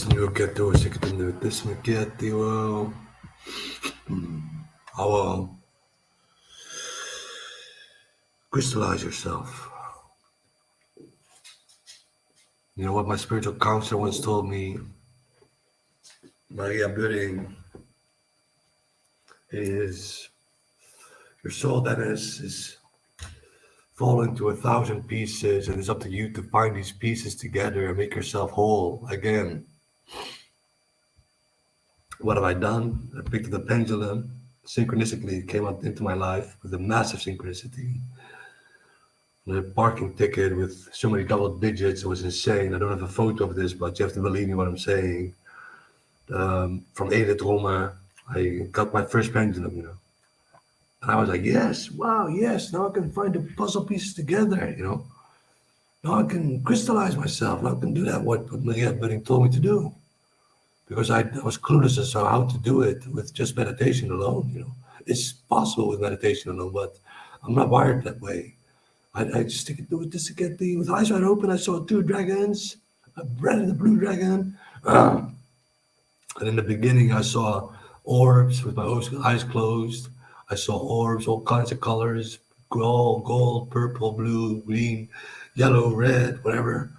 Nu get door zitten nu. Dus me get die well. How crystallize yourself. You know what my spiritual counselor once told me? Maria Budding is your soul that is falling to 1,000 pieces, and it's up to you to find these pieces together and make yourself whole again. What have I done? I picked up the pendulum. Synchronistically, it came out into my life with a massive synchronicity. The parking ticket with so many double digits, it was insane. I don't have a photo of this, but you have to believe me what I'm saying. From Edith Roma, I got my first pendulum, And I was like, yes, wow, yes, now I can find the puzzle pieces together, Now I can crystallize myself. Now I can do that, what Maria Budding told me to do. Because I was clueless as to how to do it with just meditation alone, It's possible with meditation alone, but I'm not wired that way. I just think do it just to get with eyes wide open. I saw two dragons, a red and a blue dragon. And in the beginning, I saw orbs with my eyes closed. I saw orbs, all kinds of colors, gold, purple, blue, green, yellow, red, whatever.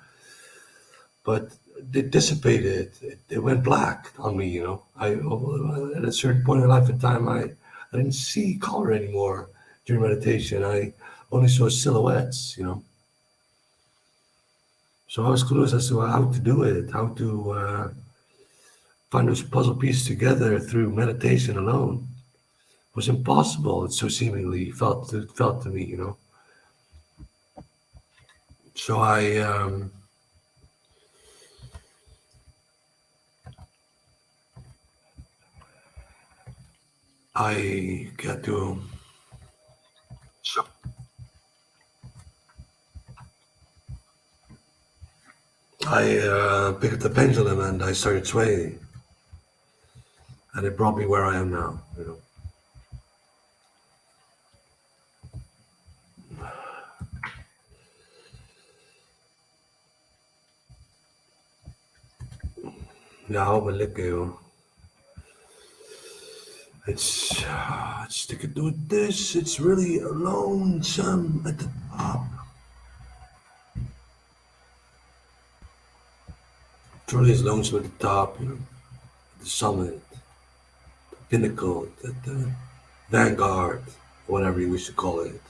But it dissipated. It went black on me. At a certain point in life and time, I didn't see color anymore during meditation. I only saw silhouettes. So I was clueless as to how to do it, how to find those puzzle pieces together through meditation alone. It was impossible. It so seemingly felt to me. So I got to. So I picked up the pendulum and I started swaying, and it brought me where I am now. Now, but look, it's sticking to this. It's really lonesome at the top. It's really lonesome at the top, the summit, the pinnacle, the vanguard, whatever you wish to call it.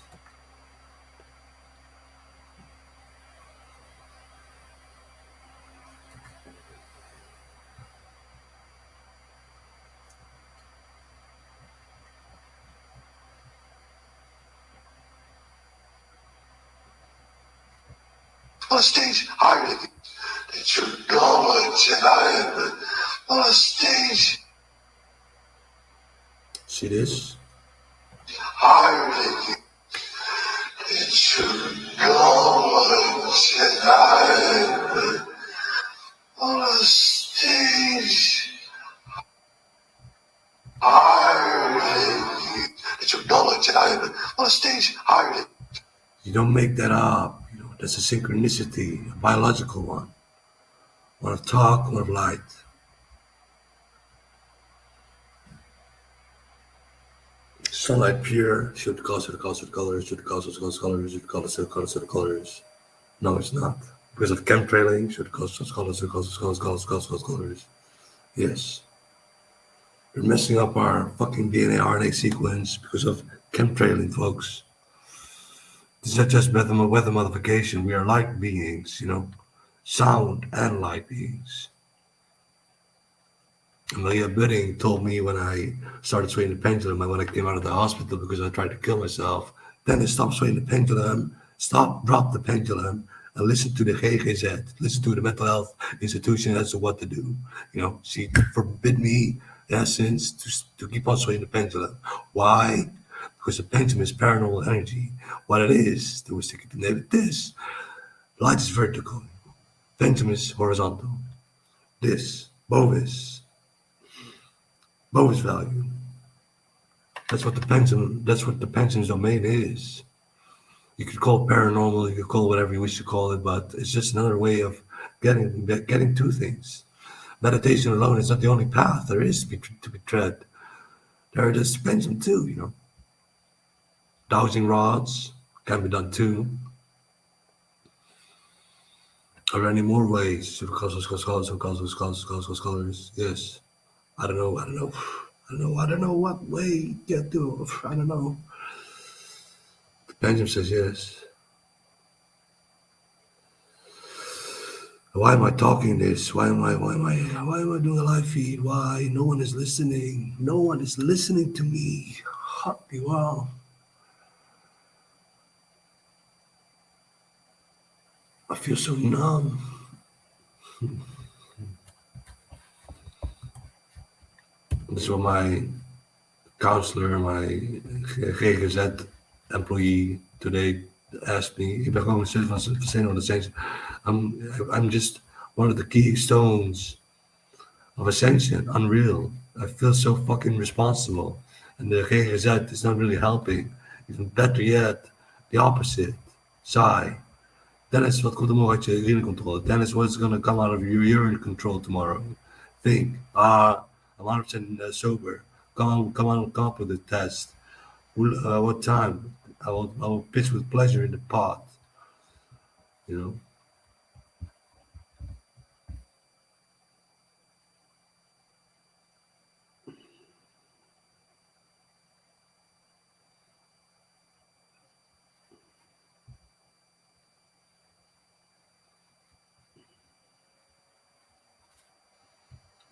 On a stage higher than that your knowledge and I am on a stage. See this? Higher than you. That your knowledge and I am on a stage. Higher than you. That your knowledge and I am on a stage higher than you. You don't make that up. That's a synchronicity, a biological one. One of talk, one of light. Sunlight pure should cause colors, should cause colors, should cause colors. No, it's not. Because of chemtrailing, should cause colors. Yes. You're messing up our fucking DNA RNA sequence because of chemtrailing, folks. This is not just weather modification. We are light beings, sound and light beings. Maria Budding told me when I started swaying the pendulum and when I came out of the hospital because I tried to kill myself, then I stopped swaying the pendulum, drop the pendulum, and listen to the GGZ, listen to the mental health institution as to what to do. She forbid me, in essence, to keep on swaying the pendulum. Why? Because the pendulum is paranormal energy. What it is, to stick it to name it this. Light is vertical. Pendulum is horizontal. This, Bovis value. That's what the pendulum's domain is. You could call it paranormal, you could call it whatever you wish to call it, but it's just another way of getting to things. Meditation alone is not the only path there is to be tread. There are just pendulum too, Dowsing rods can be done too. Are there any more ways to colors? Yes. I don't know. I don't know what way get to. I don't know. Benjamin says yes. Why am I talking this? Why am I doing a live feed? Why? No one is listening. No one is listening to me. Wow. I feel so numb. This is what my counselor, my GGZ employee today asked me. Ik ben gewoon van Ascension. I'm just one of the keystones of Ascension. Unreal. I feel so fucking responsible. And the GGZ is not really helping. Even better yet, the opposite. Sigh. Dennis, wat komt er morgen uit je urinecontrole? Dennis, what's gonna come out of your urine control tomorrow? Think. I'm 100% sober. Come up with a test. What time? I will pitch with pleasure in the pot.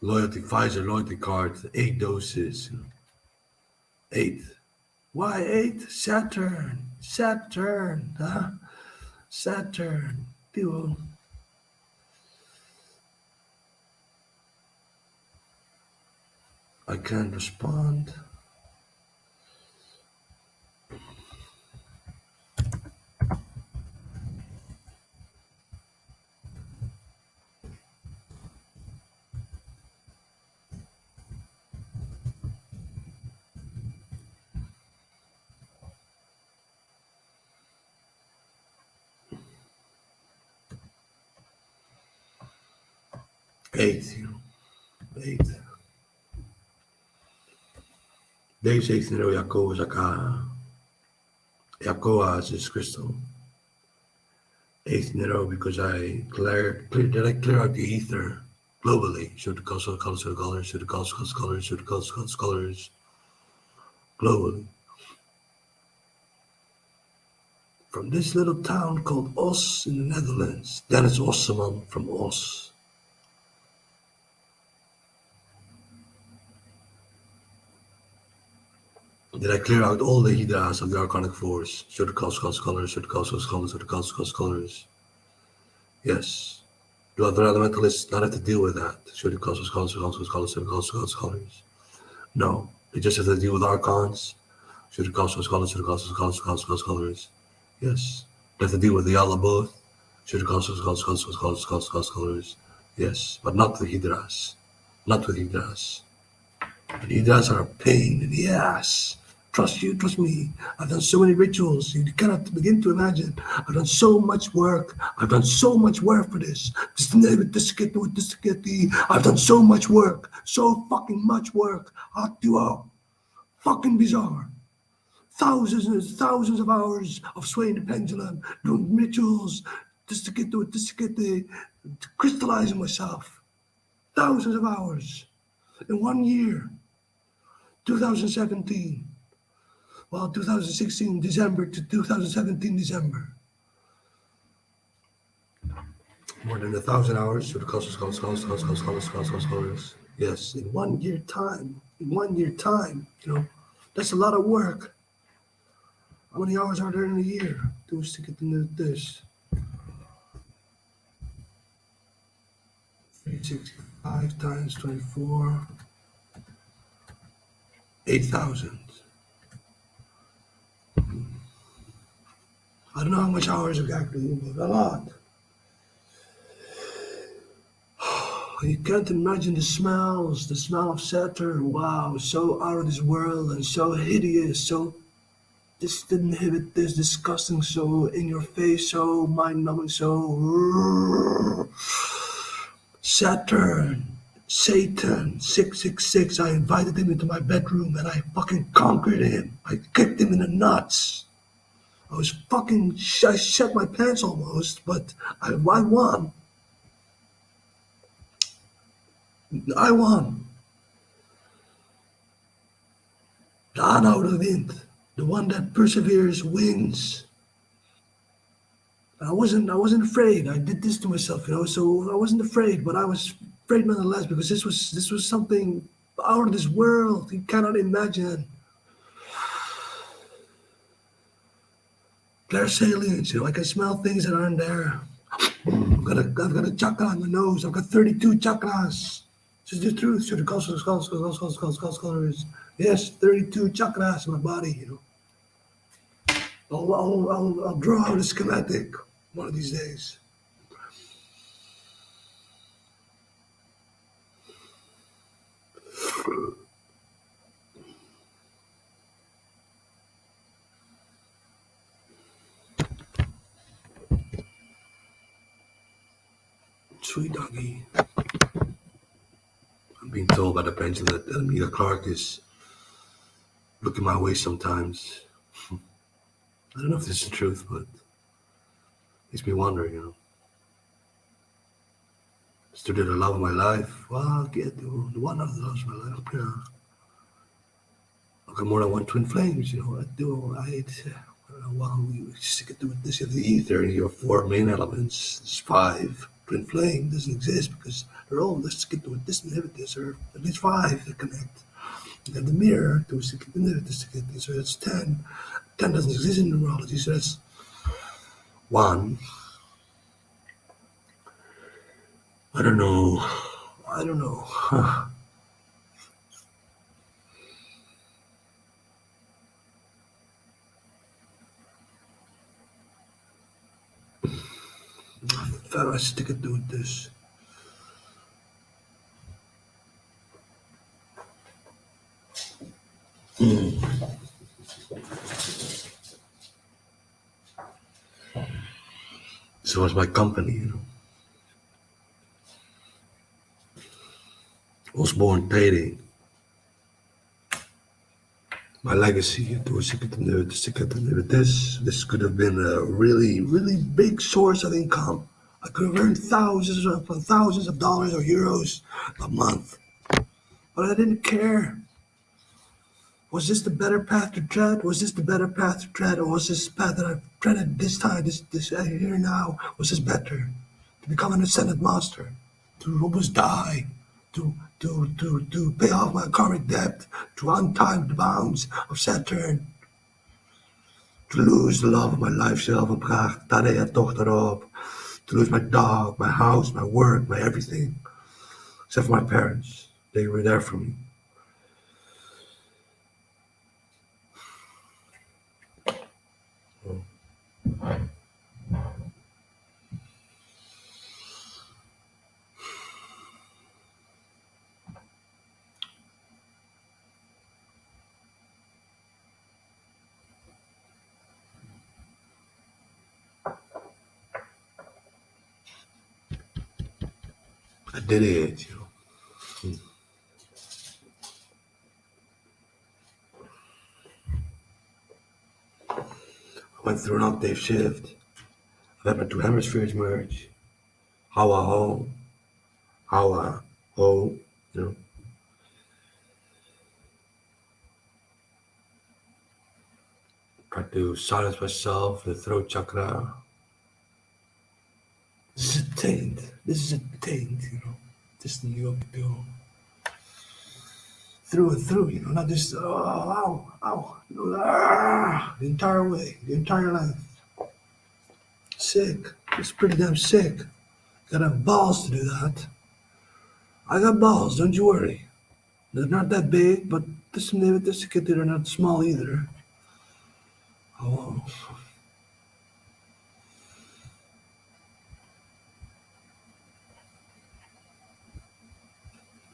Pfizer loyalty card, 8 doses. 8. Why 8? Saturn, huh? Saturn, people. I can't respond. Eight. Deze 17 euro Jacob Zaka. Jacob is crystal. 18 euro because I clear out the ether globally. Should the colors globally. From this little town called Os in the Netherlands. Dennis Osseman from Os. Did I clear out all the hydras of the arcanic force? Should the colors? Yes. Do other elementalists not have to deal with that? Should the colors? No. They just have to deal with archons. Should the colors? Yes. They have to deal with the Alaboth. Should the colors? Yes. But not the hydras. Not with hydras. And hydras are a pain in the ass. Trust me. I've done so many rituals. You cannot begin to imagine. I've done so much work. I've done so much work for this. I've done so much work. So fucking much work. Fucking bizarre. Thousands of hours of swaying the pendulum, doing rituals, just to get the crystallizing myself. Thousands of hours. In 1 year. 2017. Well, 2016 December to 2017 December. More than 1,000 hours to the colors. Yes, in 1 year time. That's a lot of work. How many hours are there in a year? To get into this. 365 times 24. 8,000. I don't know how much hours exactly, but a lot. You can't imagine the smells, the smell of Saturn. Wow, so out of this world and so hideous, so disgusting, so in your face, so mind-numbing, so Saturn Satan 666. I invited him into my bedroom and I fucking conquered him. I kicked him in the nuts. I shut my pants almost, but I won. I won. The aanhouder wint. The one that perseveres wins. I wasn't afraid. I did this to myself, so I wasn't afraid, but I was afraid nonetheless because this was something out of this world. You cannot imagine. Clairsalience, I can smell things that aren't there. I've got a chakra on my nose. I've got 32 chakras. This is the truth. So the scholars. Yes, 32 chakras in my body. I'll draw out a schematic one of these days. Sweet doggy. I'm being told by the pendulum that Anita Clark is looking my way sometimes. I don't know if this is the truth, but it makes me wonder, Still the love of my life. Well, get the one of the loves of my life. I've got more than one twin flames, I do. We stick it to this of the ether, you have 4 main elements. There's 5. Twin flame doesn't exist because they're all, let's get to it, this inhibitors, or at least 5 that connect. You have the mirror, 2 inhibitors to get this, so that's 10. 10 doesn't exist in numerology, so that's 1. I don't know. I stick it to this. So was my company, Osborne Trading. My legacy, this could have been a really, really big source of income. I could have earned thousands of dollars or euros a month, but I didn't care. Was this the better path to tread? Or was this path that I've treaded this time, this here now? Was this better? To become an ascended master, to almost die, to pay off my karmic debt, to untime the bounds of Saturn, to lose the love of my life, zelfopdracht, Tadea toch erop, to lose my dog, my house, my work, my everything, except for my parents. They were there for me. I did it, I went through an octave shift. I've had my 2 hemispheres merge. Hawa ho, hawa ho, Try to silence myself, the throat chakra. This is a taint. This is the yoga through and through, not just ow, the entire way, the entire life. Sick. It's pretty damn sick. Gotta have balls to do that. I got balls, don't you worry. They're not that big, but they're not small either. Oh.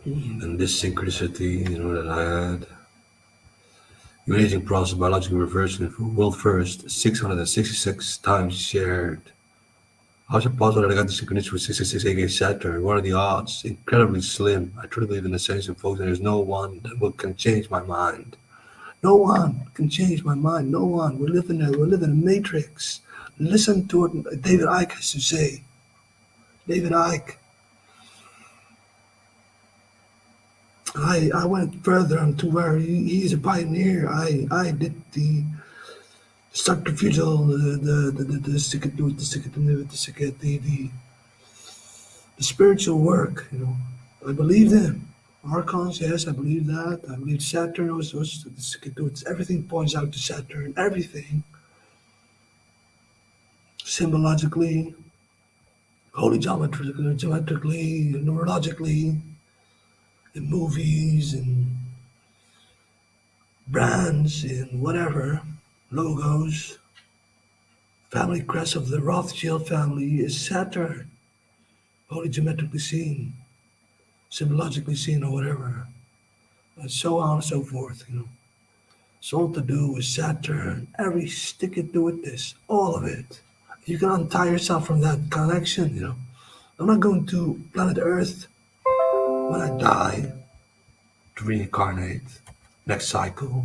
And this synchronicity, that I had. Amazing process of biological reversion for world first, 666 times shared. How's it possible that I got the synchronicity with 666 aka Saturn? What are the odds? Incredibly slim. I truly believe in the sense of folks, and there's no one can change my mind. No one can change my mind. No one. We live in a matrix. Listen to what David Icke has to say. David Icke. I went further onto where he's a pioneer. I did the subterfugal, the stick do it, the stick it, the stick it, the spiritual work. I believed him. Archons, yes, I believe that. I believe Saturn was the stick it, do it. Everything points out to Saturn. Everything symbologically, holy geometrically, neurologically, in movies and brands and whatever logos. Family crest of the Rothschild family is Saturn, holy geometrically seen, symbologically seen, or whatever, and so on and so forth. It's all to do with Saturn. Every stick it to with this, all of it. You can untie yourself from that connection. I'm not going to planet Earth when I die to reincarnate. Next cycle,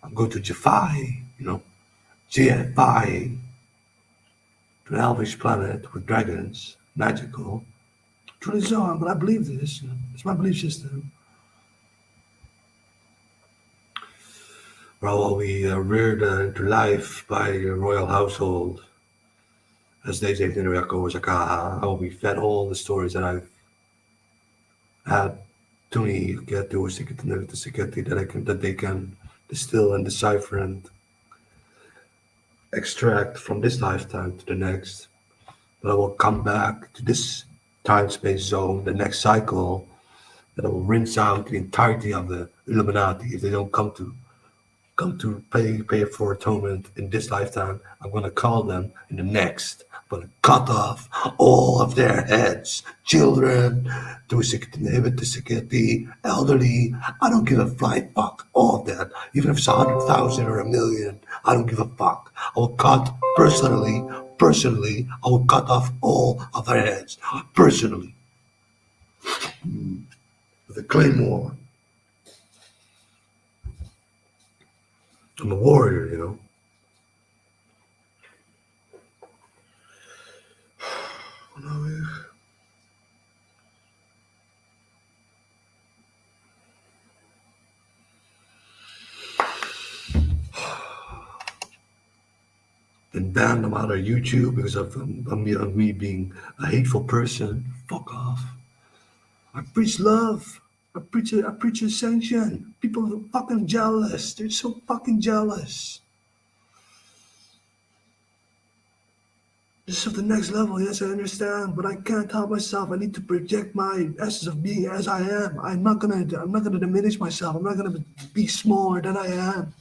I'm going to Jafai, GFI, to an elvish planet with dragons, magical. Truly so, but I believe this. It's my belief system. Well, we reared into life by a royal household, as they say in Osaka. I will be fed all the stories that I've had to me get to a secret that they can distill and decipher and extract from this lifetime to the next. But I will come back to this time space zone, the next cycle, that I will rinse out the entirety of the Illuminati if they don't come to pay for atonement in this lifetime. I'm gonna call them in the next. I'm gonna cut off all of their heads, children, the elderly. I don't give a flying fuck. All of that, even if it's 100,000 or a million, I don't give a fuck. I will cut personally. I will cut off all of their heads personally with a claymore. I'm a warrior. Been banned them out of YouTube because of me being a hateful person. Fuck off. I preach love. I preach ascension. People are fucking jealous. They're so fucking jealous. This is the next level. Yes, I understand, but I can't help myself. I need to project my essence of being as I am. I'm not gonna diminish myself. I'm not gonna be smaller than I am.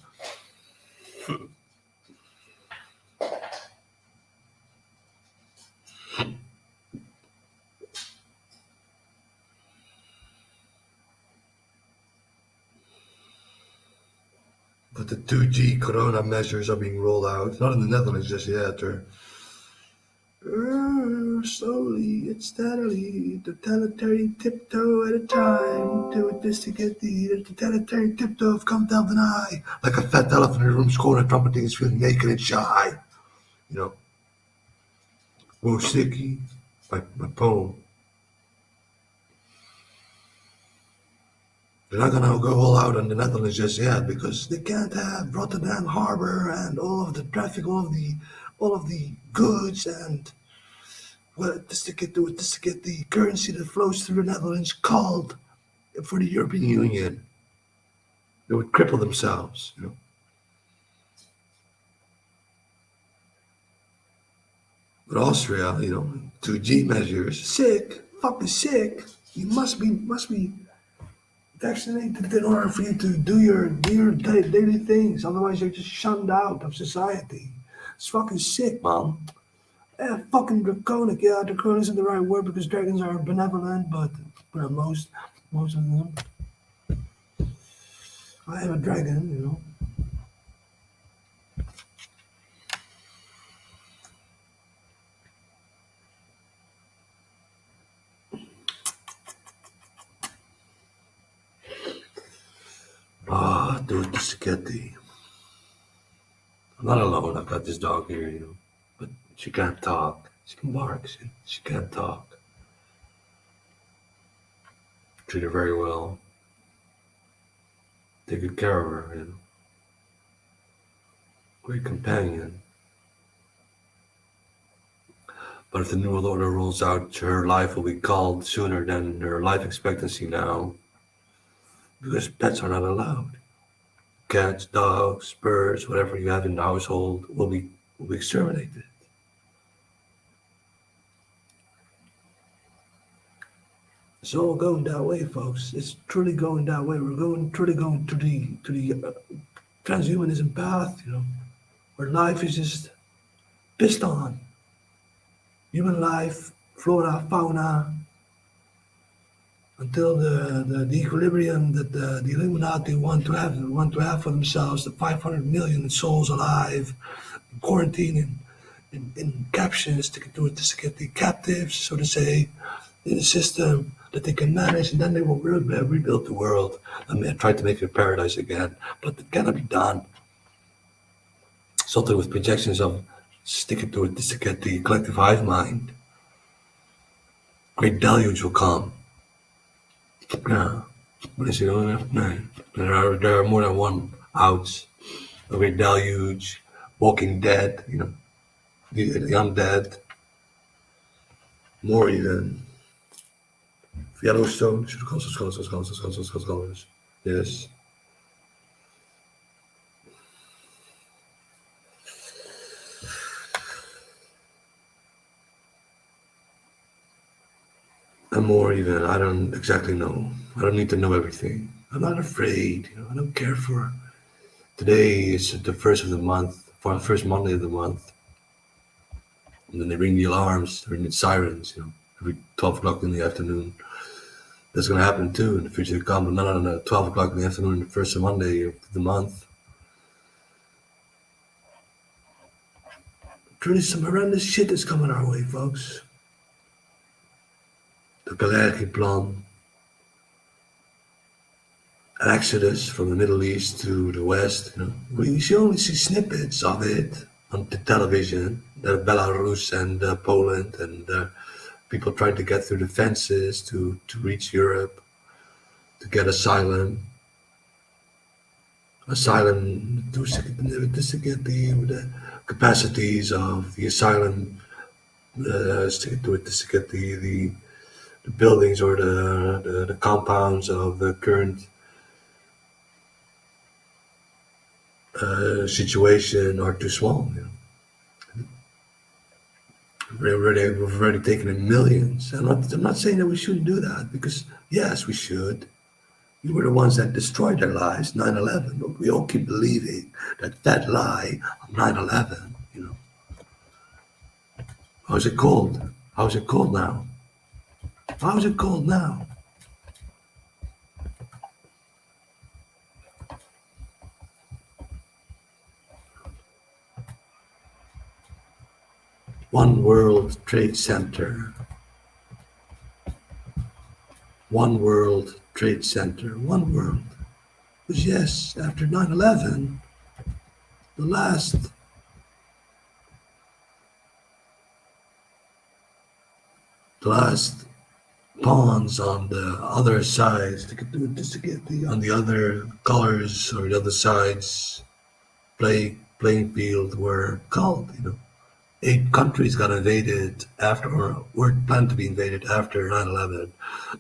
But the 2G corona measures are being rolled out. Not in the Netherlands just yet. Slowly and steadily, totalitarian tiptoe at a time. Do this to get the totalitarian tiptoe of come down the eye. Like a fat elephant in a room scoring a trumpeting is feeling naked and shy. You know, Wo Sticky, my poem. They're not gonna go all out in the Netherlands just yet because they can't have Rotterdam Harbor and all of the traffic, all of the goods and just to get the currency that flows through the Netherlands called for the European Union. They would cripple themselves. But Austria, 2G measures, sick, fucking sick. You must be vaccinated in order for you to do your daily things. Otherwise, you're just shunned out of society. It's fucking sick, man. Yeah, fucking draconic. Yeah, draconic isn't the right word because dragons are benevolent, but most of them. I am a dragon. Spaghetti. I'm not alone. I've got this dog here, but she can't talk. She can bark. She can't talk. Treat her very well. Take good care of her. Great companion. But if the New World Order rolls out, her life will be called sooner than her life expectancy now, because pets are not allowed. Cats, dogs, birds, whatever you have in the household will be exterminated. It's all going that way, folks. It's truly going that way. We're truly going to the transhumanism path, where life is just pissed on. Human life, flora, fauna, until the equilibrium that the Illuminati want to have for themselves, the 500 million souls alive, quarantined in captions to get the captives, so to say, in a system that they can manage, and then they will rebuild the world and try to make it a paradise again. But it cannot be done. Something with projections of sticking to it to get the collective hive mind. Great deluge will come. Yeah. But is it only enough? No. There are more than one outs. A great deluge, Walking Dead, the undead. More even. Yellowstone, scholars. Yes. And more even, I don't exactly know. I don't need to know everything. I'm not afraid, I don't care for. Today is the first of the month, for the first Monday of the month. And then they ring the alarms, they ring the sirens, every 12 o'clock in the afternoon. That's going to happen too in the future to come, but not on 12 o'clock in the afternoon, the first Monday of the month. Truly some horrendous shit is coming our way, folks. The Galactic Plan, an exodus from the Middle East to the West. We only see snippets of it on the television. The Belarus and Poland and people trying to get through the fences to reach Europe, to get asylum. Asylum to get the capacities of the asylum, to get the buildings or the compounds of the current situation are too small. We've already taken in millions. I'm not saying that we shouldn't do that, because yes, we should. We were the ones that destroyed their lives, 9/11. But we all keep believing that lie of 9/11. How's it cold? How's it cold now? How's it cold now? One World Trade Center. One World Trade Center. One world. Because yes, after 9/11, the last pawns on the other sides to get on the other colors or the other sides playing field were called. 8 countries got invaded after, or were planned to be invaded after 9/11.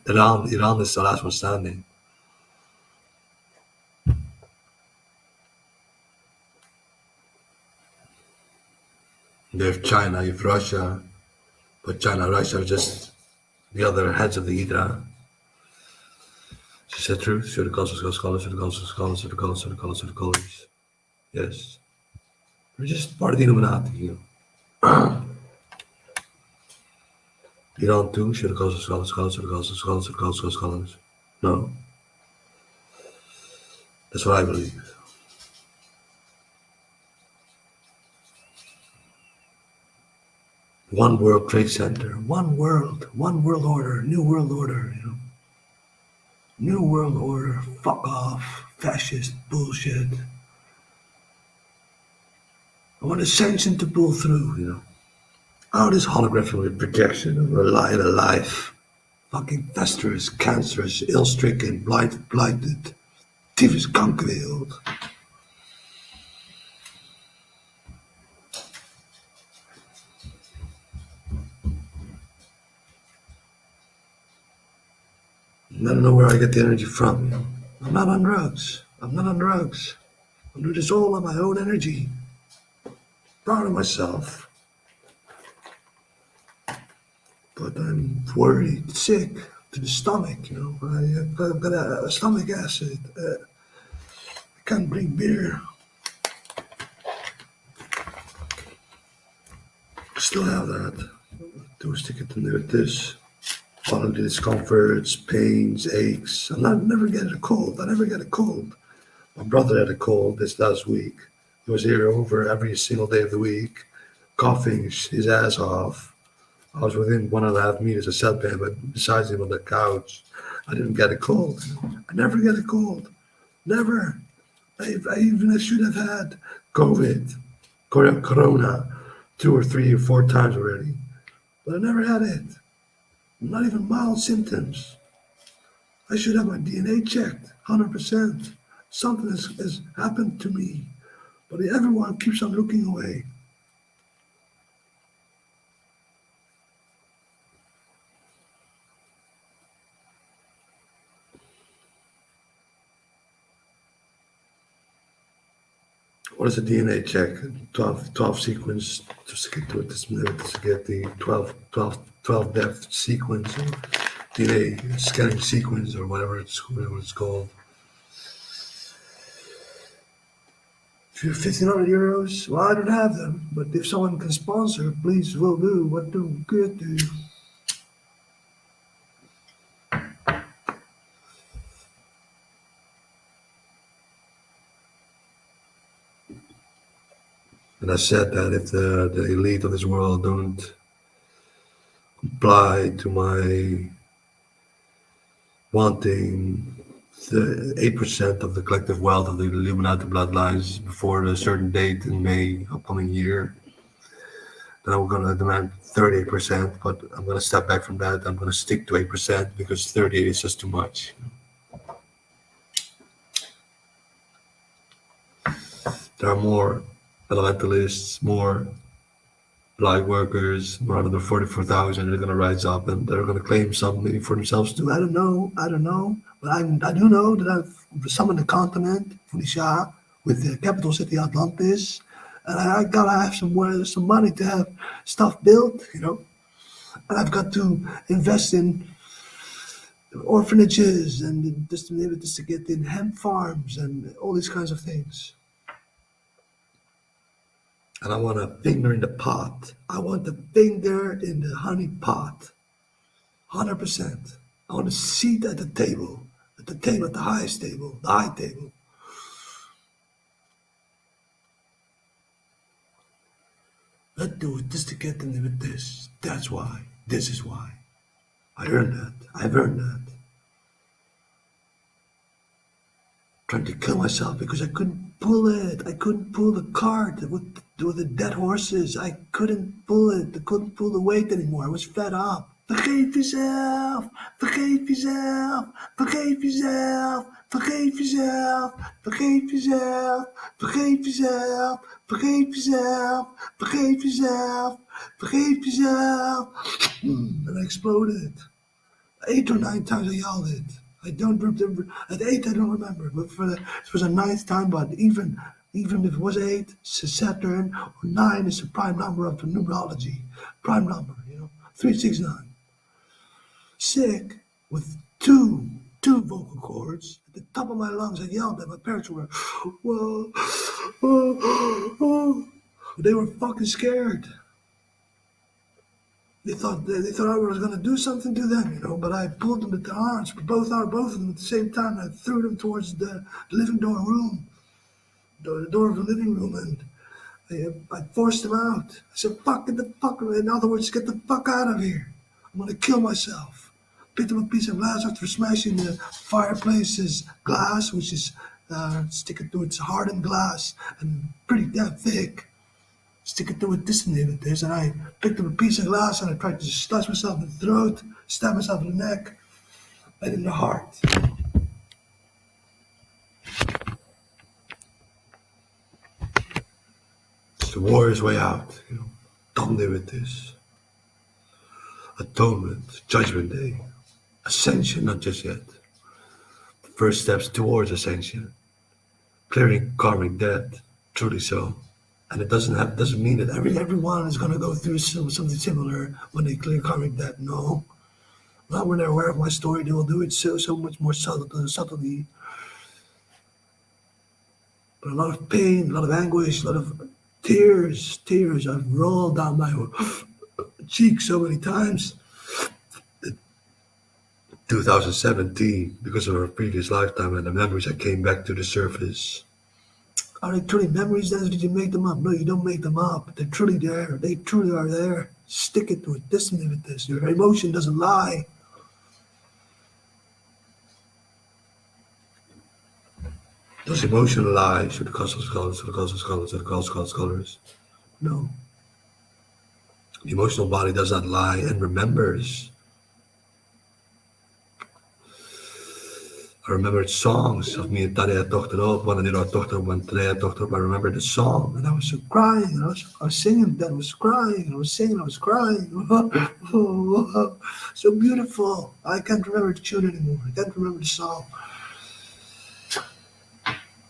Iran is the last one standing. You have China, you have Russia, but China and Russia are just the other heads of the Hydra. She said truth, should the council scholars, should the council scholars, should the colors, should the colors, should the colors. Yes. We're just part of the Illuminati, Iran too, should the council scholars, should the council scholars, should the council scholars. No. That's what I believe. One World Trade Center, one world order, new world order, New world order, fuck off, fascist bullshit. I want ascension to pull through, Oh, this holographic projection of a lie in a life. Fucking festers, cancerous, ill-stricken, blighted, tyfus kankerwereld. I don't know where I get the energy from. I'm not on drugs. I'm doing this all on my own energy. Proud of myself. But I'm worried, sick to the stomach, I've got a stomach acid. I can't drink beer. Still have that. Do stick it in there with this. Bodily discomforts, pains, aches. Never get a cold. I never get a cold. My brother had a cold this last week. He was here over every single day of the week, coughing his ass off. I was within 1.5 meters of setback, but besides him on the couch, I didn't get a cold. I never get a cold. Never. I should have had COVID, Corona, 2 or 3 or 4 times already, but I never had it. Not even mild symptoms. I should have my DNA checked, 100%. Something has happened to me, but everyone keeps on looking away. What is a DNA check? 12 sequence to get to it. To get the 12 depth sequence, or DNA scanning sequence, or whatever it's called. If you have 1,500 euros, well, I don't have them, but if someone can sponsor, please will do. What do good do? And I said that if the elite of this world don't comply to my wanting the 8% of the collective wealth of the Illuminati bloodlines before a certain date in May upcoming year, then I'm going to demand 38%, but I'm going to step back from that. I'm going to stick to 8% because 38 is just too much. There are more elementalists, more light workers, more than 44,000 are going to rise up and they're going to claim something for themselves too. I don't know. But I do know that I've summoned the continent, Felicia, with the capital city Atlantis. And I gotta have some money to have stuff built, And I've got to invest in orphanages and just to get in hemp farms and all these kinds of things. And I want a finger in the pot. I want the finger in the honey pot. 100%. I want a seat at the table. At the highest table, the high table. Let's do it just to get them with this. That's why. This is why. I earned that. I've earned that. Trying to kill myself because I couldn't pull it. I couldn't pull the cart with the dead horses. I couldn't pull it. I couldn't pull the weight anymore. I was fed up. Vergeef jezelf. Vergeef jezelf. Vergeef jezelf. Vergeef jezelf. Vergeef jezelf. Vergeef jezelf. Vergeef jezelf. Vergeef jezelf. Vergeef jezelf. And I exploded. 8 or 9 times I yelled it. I don't remember. At 8, I don't remember. But it was a 9th time. But even if it was 8, it's Saturn, or 9 is the prime number of the numerology. Prime number, 369. Sick with two vocal cords at the top of my lungs. I yelled at my parents were, whoa, oh. They were fucking scared. They thought I was going to do something to them, but I pulled them at their arms, both of them at the same time. I threw them towards the living room, the door of the living room, and I forced them out. I said, get the fuck, in other words, get the fuck out of here. I'm going to kill myself. Picked up a piece of glass after smashing the fireplace's glass, which is Stick it to its hardened glass and pretty damn thick. Stick it to it distantly with this, and I picked up a piece of glass and I tried to slice myself in the throat, stab myself in the neck, and in the heart. It's the warrior's way out, Don't live with this. Atonement, Judgment Day, Ascension, not just yet. The first steps towards ascension, clearing karmic debt, truly so. And it doesn't mean that everyone is gonna go through something similar when they clear karmic debt. No, not when they're aware of my story. They will do it so much more subtly. But a lot of pain, a lot of anguish, a lot of tears have rolled down my cheek so many times. 2017, because of our previous lifetime and the memories that came back to the surface. Are they truly memories then, or did you make them up? No, you don't make them up. They're truly there. They truly are there. Stick it to it. Distantly with this. Your emotion doesn't lie. Does emotion lie? Should the cosmos scholars? No. The emotional body does not lie and remembers. I remembered songs of me and Tanya dochter op, wanneer our dochter, when Tanya dochter op, I remembered the song, and I was so crying, and I was singing, then I was crying, and I was singing, I was crying. So beautiful. I can't remember the tune anymore. I can't remember the song.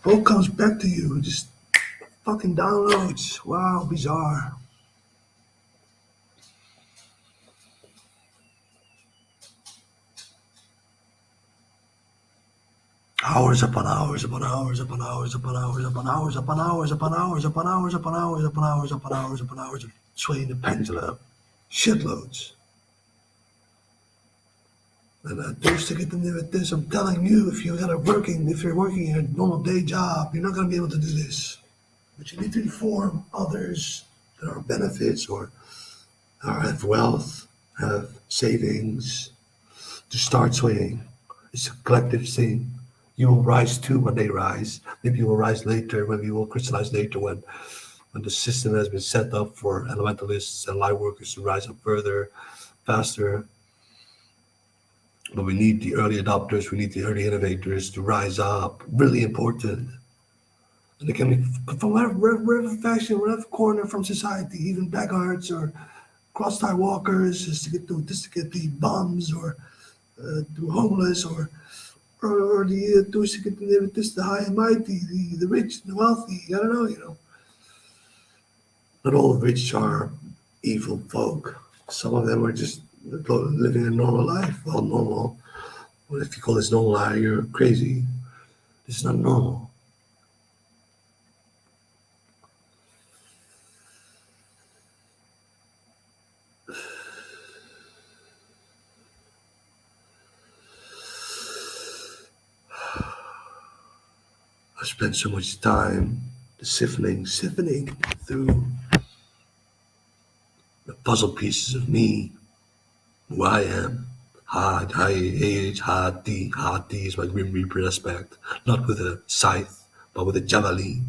All comes back to you, just fucking downloads. Wow, bizarre. Hours upon hours upon hours upon hours upon hours upon hours upon hours upon hours upon hours upon hours upon hours upon hours upon hours of swaying the pendulum. Shitloads. And I do stick it in there with this. I'm telling you, if you're working in a normal day job, you're not gonna be able to do this. But you need to inform others that are benefits or have wealth, have savings to start swaying. It's a collective thing. You will rise too when they rise. Maybe you will rise later, maybe you will crystallize later when the system has been set up for elementalists and light workers to rise up further, faster. But we need the early adopters, we need the early innovators to rise up. Really important. And it can be from wherever faction, wherever corner from society, even blackguards or cross-tie walkers, just to get the bums or the homeless or the the high and mighty, the rich, the wealthy. I don't know. Not all the rich are evil folk. Some of them are just living a normal life. Well, normal. Well, if you call this normal, you're crazy. This is not normal. I spent so much time siphoning through the puzzle pieces of me, who I am. Hard, high age, hard D is my Grim Reaper aspect. Not with a scythe, but with a javelin,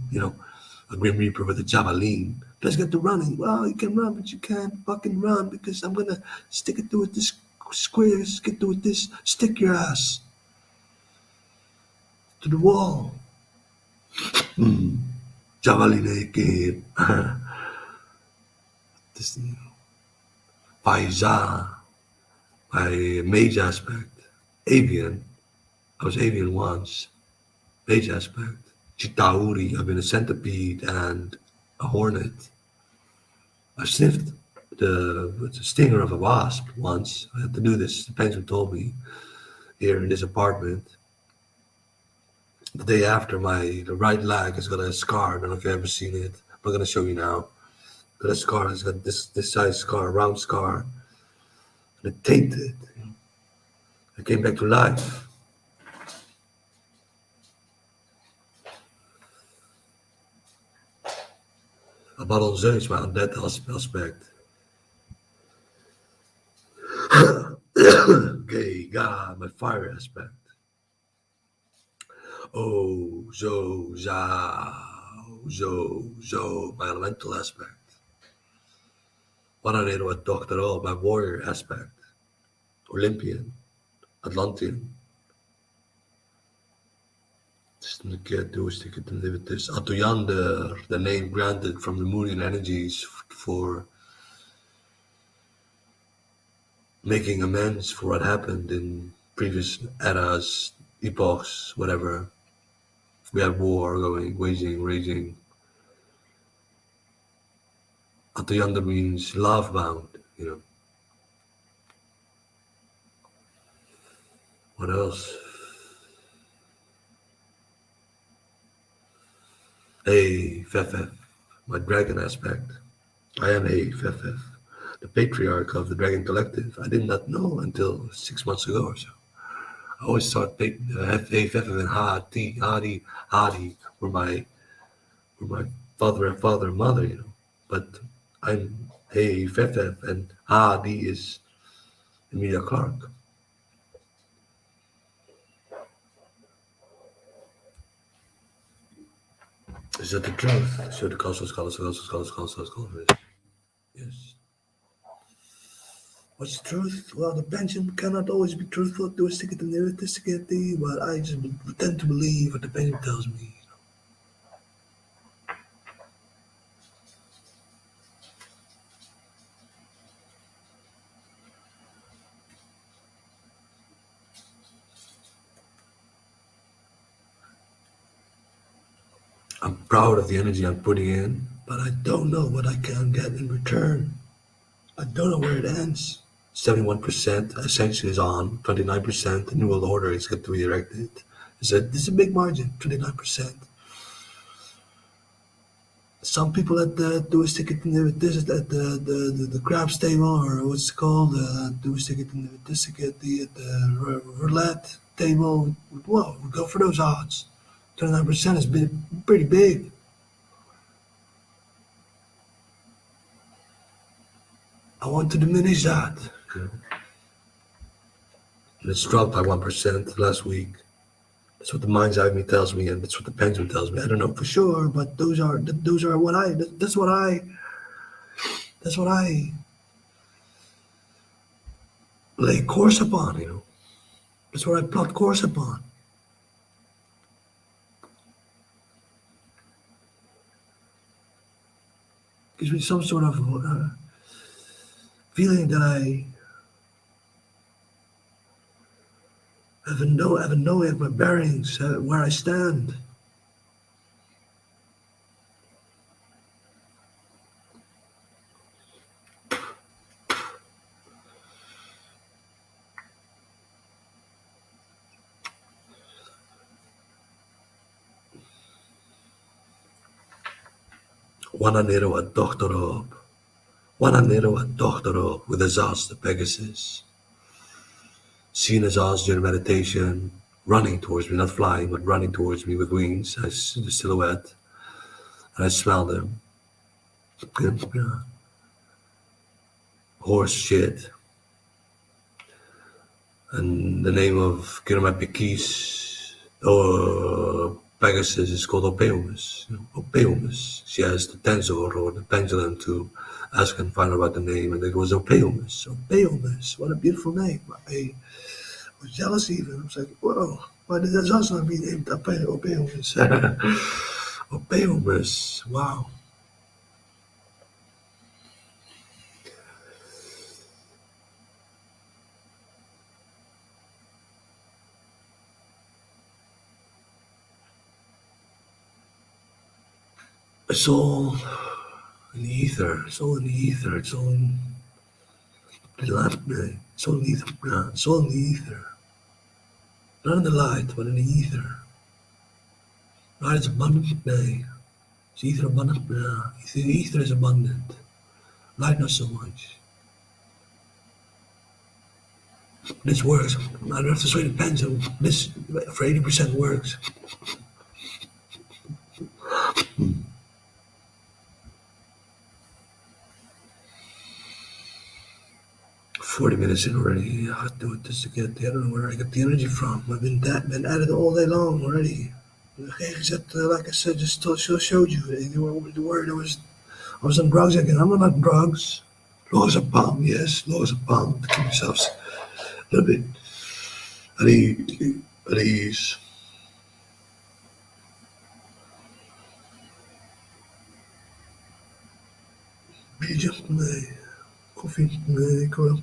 a Grim Reaper with a javelin. Let's get to running. Well, you can run, but you can't fucking run because I'm gonna stick it to it this square, stick to it this, stick your ass to the wall. Javelin again. This Paiza, my mage aspect. Avian. I was avian once. Mage aspect. Chitauri. I've been a centipede and a hornet. I sniffed the stinger of a wasp once. I had to do this. The penguin told me here in this apartment. The day after, the right leg has got a scar. I don't know if you've ever seen it. I'm going to show you now. Got a scar. It's got this size scar, a round scar. And it tainted. I came back to life. About Zeus, my undead aspect. Okay, God, my fire aspect. Oh, zo, za, zo, zo, my elemental aspect. Wanneer wat doctoral, my warrior aspect. Olympian, Atlantean. Sticket to sticket and live it this. Atoyander, the name granted from the Moonian energies for making amends for what happened in previous eras, epochs, whatever. We had war going, waging, raging. Atoyander means love bound. What else? Hey, Fefef, my dragon aspect. I am a Fefef, the patriarch of the Dragon Collective. I did not know until 6 months ago or so. I always thought Fefef and Hadi were my father and mother. But I'm Hey Fefef and Hadi is Emilia Clarke. Is that the truth? So the cosmos. Yes. What's the truth? Well, the pension cannot always be truthful. Do a stick it in there, but I just tend to believe what the pension tells me. I'm proud of the energy I'm putting in, but I don't know what I can get in return. I don't know where it ends. 71% essentially is on, 29% the New World Order is going to be erected. This is a big margin, 29%. Some people do a stick it in there with this at the craps table, or what's it called, do a stick it in there with this at the roulette table. Whoa, we go for those odds. 29% is pretty big. I want to diminish that. And it's dropped by 1% last week. That's what the mind's eye of me tells me, and that's what the pendulum tells me. I don't know for sure, but those are what I lay course upon. That's what I plot course upon. Gives me some sort of feeling that I have a knowing of my bearings, where I stand. Wanneer wat dochter op. Wanneer wat dochter op with Azaz the Pegasus. Seeing Azaz during meditation, running towards me, not flying, but running towards me with wings. I see the silhouette, and I smell them. Horse shit. And the name of Kiramapikis, or Pegasus, is called Opeumus. Opeumus. She has the tensor or the pendulum to ask and find out about the name, and it was Opeumus. Opeumus, what a beautiful name. I was jealous even. I was like, whoa, why did that also not be named Opeumus? Opeumus, wow. It's all in the ether. It's all in the ether. It's all in the light. It's all in the ether. It's all in the ether. Not in the light, but in the ether. Light is abundant. It's ether abundant. The ether is abundant. Light not so much. This works. I don't have to sway the pendulum. This for 80% works. 40 minutes in already. I have to do it just to get. I don't know where I get the energy from. I've been at it all day long already. Like I said, just showed you. The word I was on drugs again. I'm not on drugs. Laws of palm, yes, laws of palm to keep yourselves a little bit at ease. At ease. Biertje? Nee. Koffie? Nee, ik wil ook.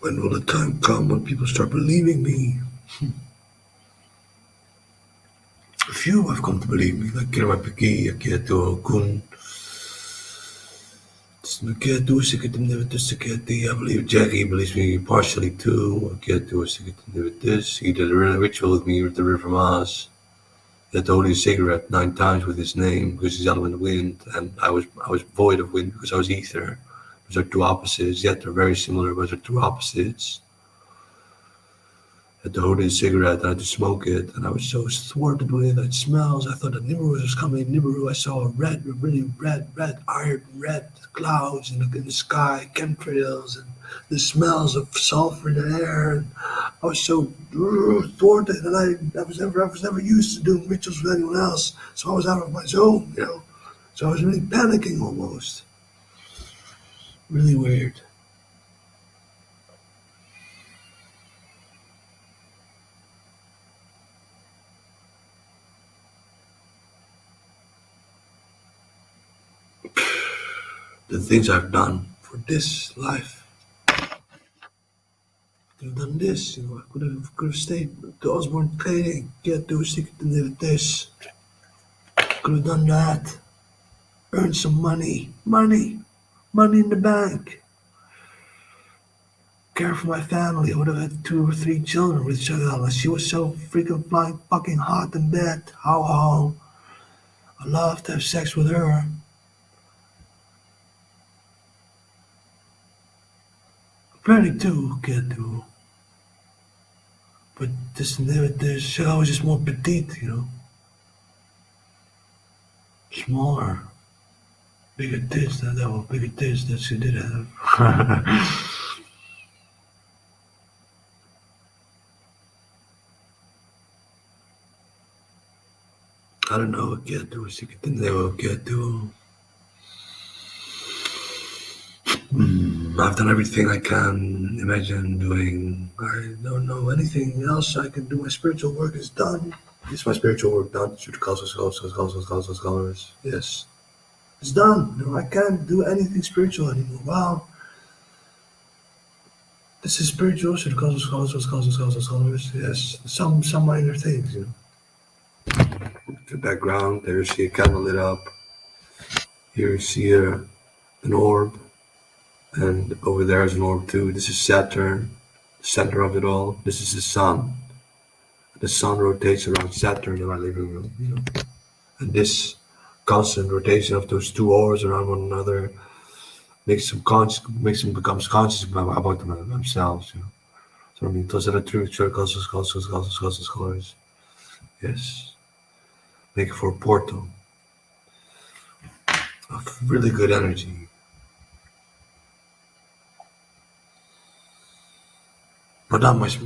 When will the time come when people start believing me? A few have come to believe me, like Kirma Piki, Akieto, Kun. Akieto, Sikati, I believe Jackie believes me partially too. Akieto, Sikati with this. He did a ritual with me with the River Mars. He had to hold his cigarette 9 times with his name because he's element wind, and I was void of wind because I was ether. Those are two opposites, yet they're very similar, but they're two opposites. I had to hold his cigarette, and I had to smoke it, and I was so thwarted with it. Smells. I thought that Nibiru was coming. Nibiru, I saw really red, iron red clouds in the sky, chemtrails, and the smells of sulfur in the air. And I was so thwarted, and I was never used to doing rituals with anyone else, so I was out of my zone, you know. So I was really panicking almost. Really weird. The things I've done for this life. I could have done this, you know, I could have stayed to Osborne training, get to a secret and did this. Could have done that. Earned some money in the bank. Care for my family. I would have had 2 or 3 children with Shagala. She was so freaking flying fucking hot in bed. How. I love to have sex with her. Apparently too, get to. But this Shagala was just more petite, you know. Smaller. Bigger tits, that was bigger tits that she did have. I don't know what get to, she could never get to. I've done everything I can imagine doing. I don't know anything else I can do. My spiritual work is done. Is my spiritual work done? Should cause scholars. Yes. It's done. No, I can't do anything spiritual anymore. Wow. This is spiritual. Should cause scholars. Yes. Some minor things, you know. The background, there you see a candle lit up. Here you see an orb. And over there is an orb too. This is Saturn, the center of it all. This is the sun. The sun rotates around Saturn in my living room, you know. And this constant rotation of those 2 orbs around one another makes them becomes conscious about themselves, you know. So I mean, those are the truth. Scholars. Yes. Make it for a portal of really good energy. But not much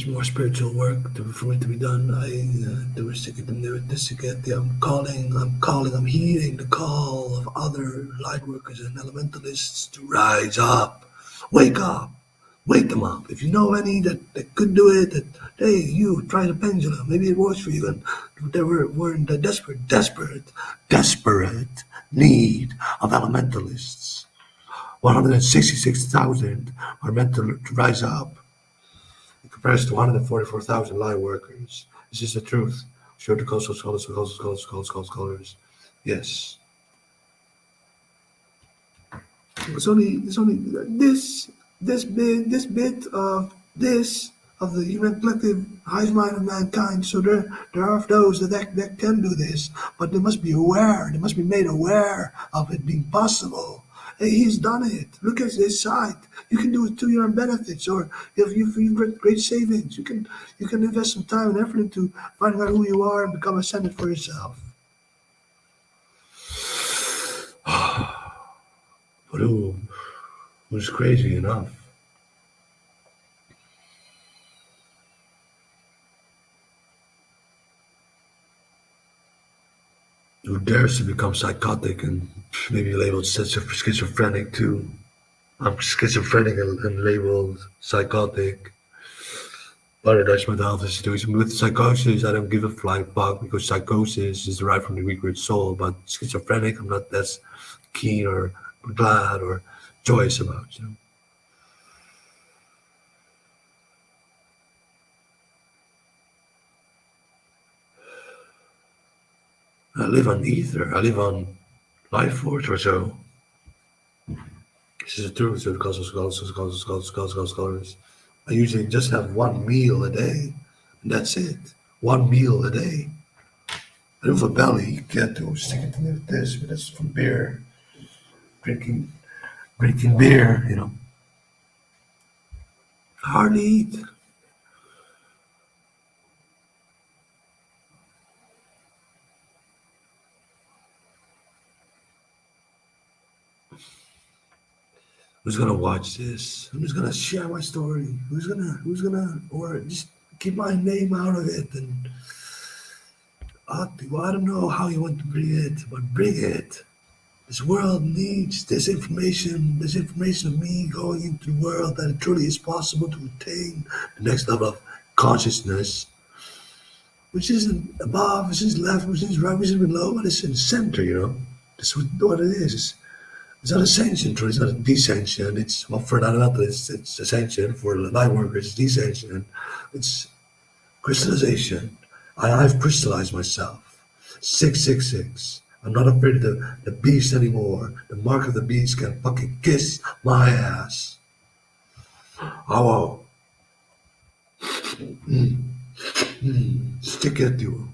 more spiritual work for it to be done. I'm heeding the call of other light workers and elementalists to rise up. Wake up. Wake them up. If you know any that could do it, that, hey, you, try the pendulum. Maybe it works for you. And they were in the desperate need of elementalists. 166,000 are meant to rise up in comparison to 144,000 light workers. This is the truth. Show the cultural scholars. Yes. It's only this bit of the human collective highest mind of mankind. So there are those that can do this, but they must be aware. They must be made aware of it being possible. Hey, he's done it. Look at his site. You can do it to your own benefits, or you've great savings. You can invest some time and effort into finding out who you are and become a ascendant for yourself. But who's crazy enough? Who dares to become psychotic and maybe labeled schizophrenic too? I'm schizophrenic and labeled psychotic by the Dutch mental health institution. With psychosis, I don't give a flying fuck because psychosis is derived from the Greek word soul. But schizophrenic, I'm not as keen or glad or joyous about. I live on ether. I live on life force or so. This is the truth. So scholars. I usually just have one meal a day, and that's it. One meal a day. I don't have a belly. You can't do stick it with this, but that's from beer. Drinking beer. I hardly eat. Who's gonna watch this? Who's gonna share my story? Or just keep my name out of it? And well, I don't know how you want to bring it, but bring it. This world needs this information. This information of me going into the world that it truly is possible to attain the next level of consciousness, which isn't above, which isn't left, which isn't right, which isn't below, but it's in the center. That's what it is. It's not ascension, truly. It's not a descension. It's, well, for not another, it's ascension. For the light workers, it's descension. It's crystallization. I've crystallized myself. 666. I'm not afraid of the beast anymore. The mark of the beast can fucking kiss my ass. Oh, stick it to him.